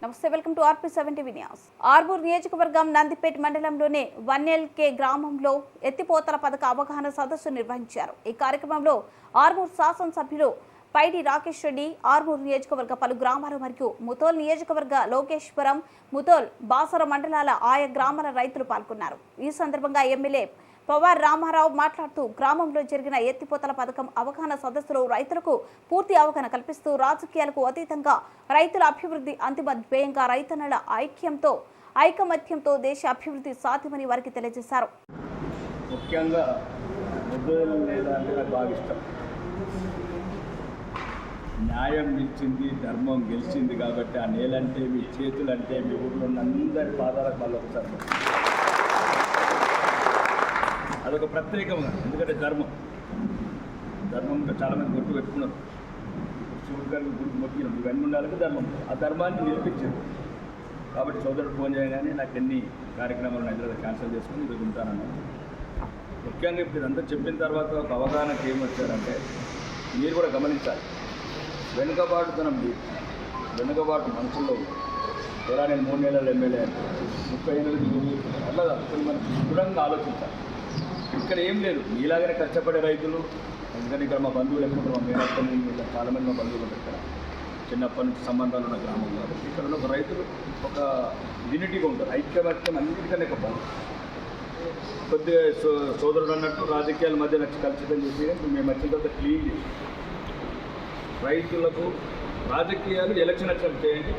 నమస్తే, welcome to RP7 TV news. Armoor నియోజకవర్గం నందిపేట మండలంలోని 1LK గ్రామంలో ఎత్తిపోతల పథక అవగాహన సదస్సు నిర్వహించారు. ఈ కార్యక్రమంలో ఆర్మూర్ శాసనసభ్యులు పైడి రాకేష్ రెడ్డి, ఆర్మూర్ నియోజకవర్గ పలు గ్రామాలు మరియు ముతోల్ నియోజకవర్గ లోకేశ్వరం, ముతోల్, బాసర మండలాల ఆయా గ్రామాల రైతులు పాల్గొన్నారు. ఈ సందర్భంగా ఎమ్మెల్యే పవార్ రామారావు మాట్లాడుతూ గ్రామంలో జరిగిన ఎత్తిపోతల పథకం అవగాహన సదస్సులో రైతులకు పూర్తి అవగాహన కల్పిస్తూ రాజకీయాలకు అతీతంగా రైతుల అభివృద్ధి అంతిమ ధ్యేయంగా రైతన్నల ఐకమత్యంతో దేశ అభివృద్ధి సాధ్యమని వారికి తెలియజేశారు. ముఖ్యంగా న్యాయం నిలిచింది, ధర్మం గెలిచింది కాబట్టి ఆ నేలంటే మీ చేతులంటే మీ ఊళ్ళో అందరి పాదాలకు మళ్ళీ ఒకసారి అదొక ప్రత్యేకంగా. ఎందుకంటే ధర్మం చాలామంది గుర్తు పెట్టుకున్నారు, శివుడికి గుర్తు మొక్కినాం, ఇవన్నీ ఉండాలంటే ధర్మం. ఆ ధర్మాన్ని నిలిపించారు కాబట్టి సోదరుడు ఫోన్ చేయగానే నాకు ఎన్ని కార్యక్రమాలు హైదరాబాద్ క్యాన్సిల్ చేసుకుని ఇది ఉంటానన్నాను. ముఖ్యంగా ఇప్పుడు ఇదంతా చెప్పిన తర్వాత ఒక అవగాహనకి ఏమొచ్చారంటే మీరు కూడా గమనించాలి, వెనుకబాటు మనుషుల్లో ఎలా నేను 3 నెలలు ఎమ్మెల్యే 38 అట్లా కొన్ని మనకి దృఢంగా ఆలోచించాలి. ఇక్కడ ఏం లేదు, మీలాగానే కష్టపడే రైతులు. ఎందుకంటే ఇక్కడ మా బంధువులు ఎప్పుడు మా మేనత్తని చాలామంది మా బంధువులు ఉంటారు ఇక్కడ, చిన్నప్పటి నుంచి సంబంధాలు ఉన్న గ్రామం కాబట్టి ఇక్కడ ఉన్న ఒక రైతులు ఒక యూనిటీగా ఉంటారు, ఐక్యమత్యం అన్నిటికన్నా ఎక్కువ. కొద్దిగా సోదరుడు అన్నట్టు రాజకీయాల మధ్య కలుషితం చేసి మేము వచ్చిన తర్వాత క్లీన్ చేసి రైతులకు రాజకీయాలు ఎలక్షన్ వచ్చినట్టు చేయండి,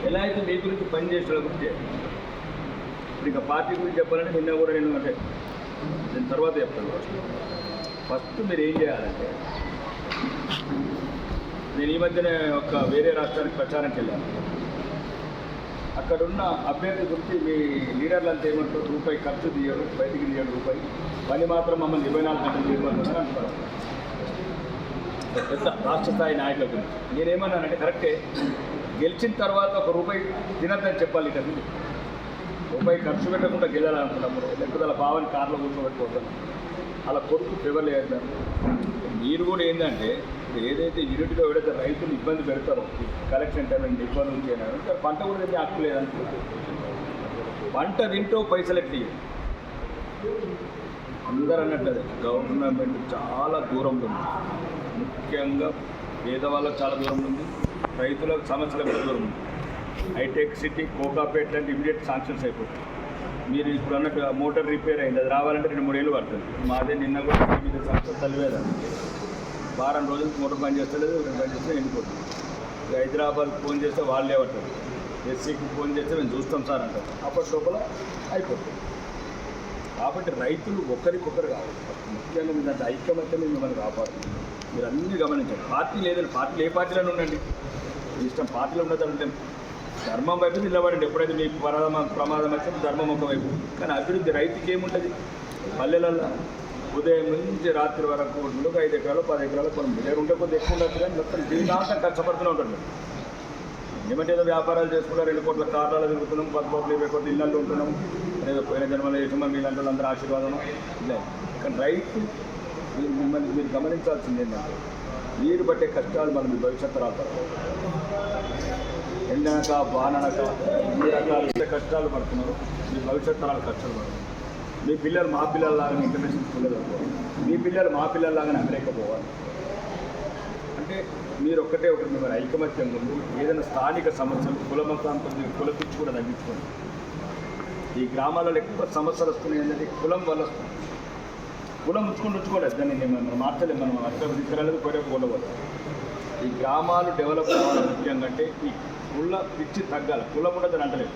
ఎలా అయితే మీ గురించి పనిచేసే గురించి చేయండి. ఇప్పుడు ఇక పార్టీ గురించి చెప్పాలంటే నిన్న కూడా నేను తర్వాత చెప్తాను. ఫస్ట్ మీరు ఏం చేయాలంటే, నేను ఈ మధ్యనే ఒక వేరే రాష్ట్రానికి ప్రచారంకి వెళ్ళాను. అక్కడున్న అభ్యర్థి గురించి మీ లీడర్లంతా ఏమంటారు, రూపాయి ఖర్చు తీయడు, బయటికి తీయడు రూపాయి, పని మాత్రం మమ్మల్ని 24 గంటలు చేయమని అంటున్నారు పెద్ద రాష్ట్ర స్థాయి నాయకుల గురించి. నేనేమన్నానంటే కరెక్టే, గెలిచిన తర్వాత ఒక రూపాయి తినద్దని చెప్పాలి. ఇక్కడ రూపాయి ఖర్చు పెట్టకుండా గెలాలనుకున్నప్పుడు లేకపోతే అలా భావాన్ని కార్లో కూర్చోబెట్టుకోవద్దాం, అలా కొడుకు ఫేవర్లు చేద్దాం. మీరు కూడా ఏంటంటే ఏదైతే యూనిట్గా పెడితే రైతులు ఇబ్బంది పెడతారో, కలెక్షన్ టైం ఇబ్బంది చేయడానికి పంట కూడా తినే హక్కు లేదనుకుంటారు. పంట తింటూ పైసలు ఎట్టి అందరూ అన్నట్టు అదే గవర్నమెంట్ చాలా దూరంలో ఉంది, ముఖ్యంగా పేదవాళ్ళకు చాలా దూరంలో ఉంది, రైతులకు సమస్యలకు దూరం ఉంది. హైటెక్ సిటీ, కోకాపేట లాంటి ఇమీడియట్ శాంక్షన్స్ అయిపోతాయి. మీరు ఇప్పుడు అన్నట్టు మోటార్ రిపేర్ అయింది, అది రావాలంటే 2-3 ఏళ్ళు పడుతుంది. మాదే నిన్న కూడా 8 సంవత్సరాలు తల్లివేదా, వారం రోజులకు మోటార్ పని చేస్తలేదు, 2 పని చేస్తే ఎండిపోతుంది. హైదరాబాద్కి ఫోన్ చేస్తే వాళ్ళే పడతారు, ఎస్సీకి ఫోన్ చేస్తే మేము చూస్తాం సార్ అంటారు, అప్పటి లోపల అయిపోతుంది. కాబట్టి రైతులు ఒకరికొకరు కావాలి. ముఖ్యంగా మీ దాంట్లో ఐక్యమత్యమే మిమ్మల్ని కాపాడుతుంది. మీరు అన్నీ గమనించండి. పార్టీ లేదండి, పార్టీలు ఏ పార్టీలోనే ఉండండి, ఇష్టం పార్టీలో ఉన్నదంటే ధర్మం వైపు నిలబడండి. ఎప్పుడైతే మీకు ప్రమాదం వస్తే ధర్మం ఒకవైపు, కానీ అభివృద్ధి రైతుకి ఏముంటుంది, పల్లెలలో ఉదయం నుంచి రాత్రి వరకు 5 ఎకరాలు 10 ఎకరాలు కొన్ని దగ్గర ఉంటే కొద్దిగా ఎక్కువ ఉండదు, కానీ మొత్తం జీవితాంతం కష్టపడుతూనే ఉంటారు. ఏమంటే ఏదో వ్యాపారాలు చేసుకుంటారు, 2 కోట్ల కార్లలో తిరుగుతున్నాం, 10 కోట్లు 20 కోట్ల ఇళ్ళల్లో ఉంటున్నాం, ఏదో పోయిన జన్మలో చేసామో మీలాంటి వాళ్ళందరూ ఆశీర్వాదం ఇలా. కానీ రైతు మిమ్మల్ని మీరు గమనించాల్సింది ఏంటంటే, మీరు పట్టే కష్టాలు మనం మీ భవిష్యత్తు రాతారు. ఎండనక వాననక ఈ రకాల కష్టాలు పడుతున్నారు, మీ భవిష్యత్ తరాలు కష్టాలు పడుతున్నారు. మీ పిల్లలు మా పిల్లల్లాగానే ఇంటర్నేషనల్ స్కూల్లో చదువుకోవాలి, మీ పిల్లలు మా పిల్లల్లాగానే అమెరికా పోవాలి. అంటే మీరు ఒకటి మిమ్మల్ని ఐకమత్యం ఉంది. ఏదైనా స్థానిక సమస్యలు కులమతాంతో కులపిచ్చి కూడా తగ్గించుకోండి. ఈ గ్రామాలలో ఎక్కువ సమస్యలు వస్తున్నాయి ఏంటంటే కులం వల్ల వస్తుంది. కులం ఉంచుకోలేదు, దాన్ని మనం మార్చలేదు, మనం అక్కడ తీసుకురాలేదు, పోలేకపోలేదు. ఈ గ్రామాలు డెవలప్ కావాలి. ముఖ్యంగా అంటే ఈ కుల పిచ్చి తగ్గాలి. కులం ఉండదని అంటలేదు,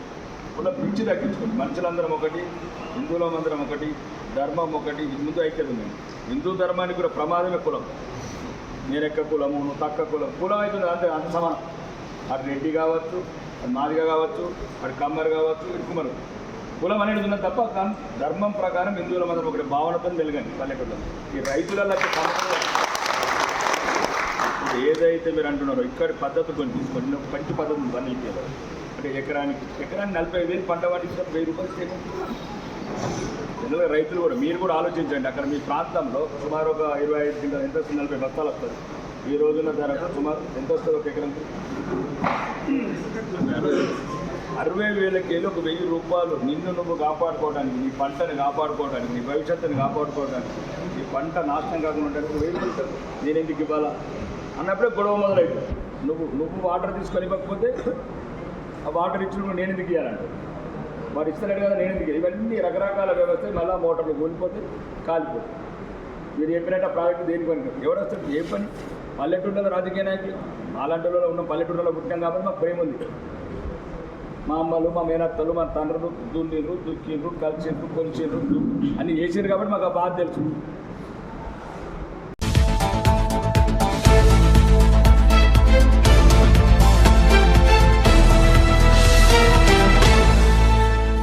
కుల పిచ్చి తగ్గించుకోండి. మనుషులందరం ఒకటి, హిందువులందరం ఒకటి, ధర్మం ఒకటి. ముందు ఐక్యత ఉంది. హిందూ ధర్మానికి కూడా ప్రమాదమే కులం. నేను ఎక్క కులము, నువ్వు తక్క కులం, కులం అవుతుంది అంతే, అంత సమానం. అది రెడ్డి కావచ్చు, అది మాదిగా కావచ్చు, అది కమ్మరు కావచ్చు, ఇది కుమరు. కులం అనేది ఉన్నది తప్ప ధర్మం ప్రకారం హిందువుల మందరం ఒకటి భావనతో వెలగండి పల్లెటూళ్ళలో. ఈ రైతులకి ఏదైతే మీరు అంటున్నారో ఇక్కడ పద్ధతులు కొన్ని తీసుకోండి. మంచి పద్ధతులు పనులకి అంటే ఎకరానికి 40,000 పంట పండించిన 1000 రూపాయలు చేయకుండా. ఎందుకంటే రైతులు కూడా మీరు కూడా ఆలోచించండి. అక్కడ మీ ప్రాంతంలో సుమారు ఒక 25 క్వింటాలు ఎంత 40 బస్తాలు వస్తుంది. ఈ రోజున ధర సుమారు ఎంత వస్తుంది ఒక ఎకరంకి? 60,000కి వెళ్ళి ఒక 1,000 రూపాయలు నిన్ను నువ్వు కాపాడుకోవడానికి, నీ పంటని కాపాడుకోవడానికి, నీ భవిష్యత్తుని కాపాడుకోవడానికి, నీ పంట నాశనం కాకుండా ఉండడానికి 1,000 రూపాయలు నేను ఎందుకు ఇవ్వాలా అన్నప్పుడే గొడవ మొదలవుతుంది. నువ్వు వాటర్ తీసుకొని ఇవ్వకపోతే ఆ వాటర్ ఇచ్చినప్పుడు నేను ఎందుకు ఇవ్వాలంటే వాడు ఇస్తలేడు కదా నేను ఎందుకు. ఇవన్నీ రకరకాల వ్యవస్థ మళ్ళీ మోటార్లు కూలిపోతే కాలిపోతుంది. మీరు చెప్పినట్టు ప్రాజెక్టు దేనికి పని ఎవరు వస్తారు? ఏ పని? పల్లెటూళ్ళలో రాజకీయ నాయకులు అలాంటిలో ఉన్న పల్లెటూళ్ళలో పుట్టాం కాబట్టి మాకు ప్రేమ ఉంది. మా అమ్మలు, మా మేనత్తలు, మా తండ్రులు దున్నిండ్రు, దుక్కిండ్రు, కలిసిండ్రు, కొలిచిండ్రు అన్నీ చేసిండ్రు కాబట్టి మాకు ఆ బాధ తెలుసు.